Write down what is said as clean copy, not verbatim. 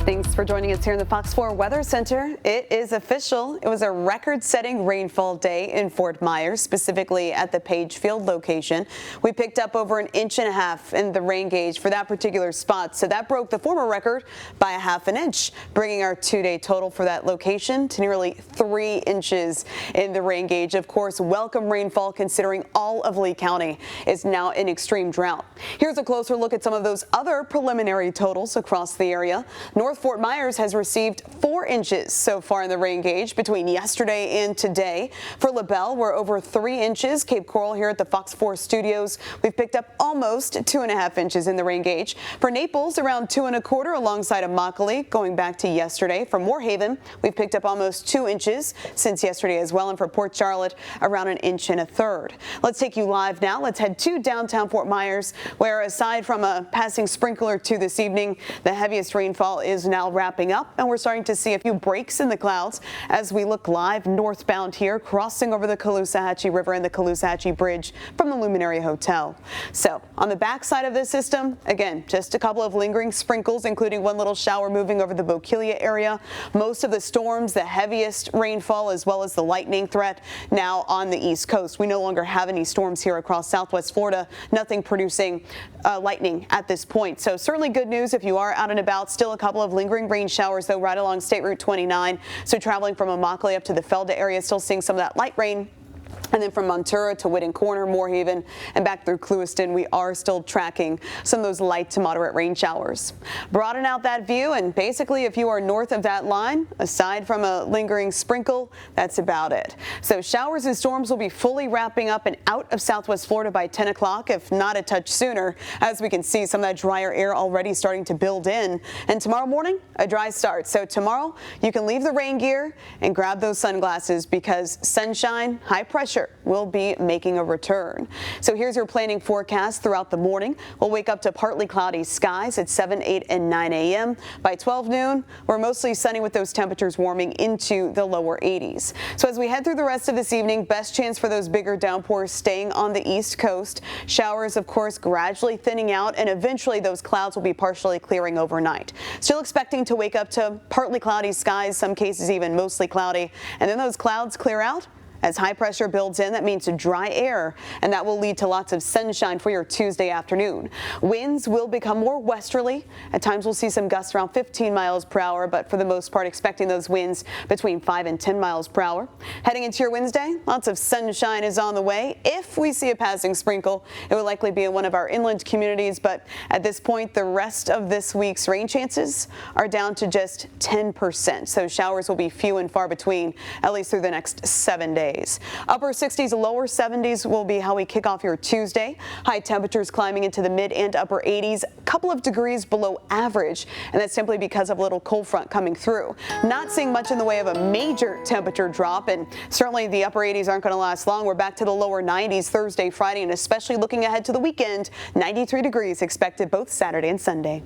Thanks for joining us here in the Fox 4 Weather Center. It is official. It was a record-setting rainfall day in Fort Myers, specifically at the Page Field location. We picked up over 1.5 inches in the rain gauge for that particular spot, so that broke the former record by 1/2 inch, bringing our two-day total for that location to nearly 3 inches in the rain gauge. Of course, welcome rainfall considering all of Lee County is now in extreme drought. Here's a closer look at some of those other preliminary totals across the area. North Fort Myers has received 4 inches so far in the rain gauge between yesterday and today. For LaBelle, we're over 3 inches. Cape Coral here at the Fox 4 studios, we've picked up almost 2.5 inches in the rain gauge. For Naples, around 2.25 alongside Immokalee. Going back to yesterday, for Moorhaven, we've picked up almost 2 inches since yesterday as well. And for Port Charlotte, around 1.3 inches. Let's take you live now. Let's head to downtown Fort Myers, where aside from a passing sprinkler or two this evening, the heaviest rainfall is now wrapping up, and we're starting to see a few breaks in the clouds as we look live northbound here, crossing over the Caloosahatchee River and the Caloosahatchee Bridge from the Luminary Hotel. So on the backside of this system, again, just a couple of lingering sprinkles, including one little shower moving over the Bokeelia area. Most of the storms, the heaviest rainfall, as well as the lightning threat now on the East Coast. We no longer have any storms here across Southwest Florida, nothing producing lightning at this point. So certainly good news if you are out and about. Still a couple of lingering rain showers, though, right along State Route 29. So traveling from Immokalee up to the Felda area, still seeing some of that light rain. And then from Montura to Whitten Corner, Moorhaven, and back through Clewiston, we are still tracking some of those light to moderate rain showers. Broaden out that view, and basically if you are north of that line, aside from a lingering sprinkle, that's about it. So showers and storms will be fully wrapping up and out of Southwest Florida by 10 o'clock, if not a touch sooner, as we can see some of that drier air already starting to build in. And tomorrow morning, a dry start. So tomorrow, you can leave the rain gear and grab those sunglasses, because sunshine, high pressure will be making a return. So here's your planning forecast throughout the morning. We'll wake up to partly cloudy skies at 7, 8, and 9 a.m. By 12 noon, we're mostly sunny with those temperatures warming into the lower 80s. So as we head through the rest of this evening, best chance for those bigger downpours staying on the East Coast. Showers, of course, gradually thinning out, and eventually those clouds will be partially clearing overnight. Still expecting to wake up to partly cloudy skies, some cases even mostly cloudy, and then those clouds clear out. As high pressure builds in, that means dry air, and that will lead to lots of sunshine for your Tuesday afternoon. Winds will become more westerly. At times we'll see some gusts around 15 miles per hour, but for the most part expecting those winds between 5 and 10 miles per hour. Heading into your Wednesday, lots of sunshine is on the way. If we see a passing sprinkle, it will likely be in one of our inland communities, but at this point, the rest of this week's rain chances are down to just 10%. So showers will be few and far between, at least through the next 7 days. Upper 60s, lower 70s will be how we kick off your Tuesday. High temperatures climbing into the mid and upper 80s, a couple of degrees below average, and that's simply because of a little cold front coming through. Not seeing much in the way of a major temperature drop, and certainly the upper 80s aren't going to last long. We're back to the lower 90s Thursday, Friday, and especially looking ahead to the weekend, 93 degrees expected both Saturday and Sunday.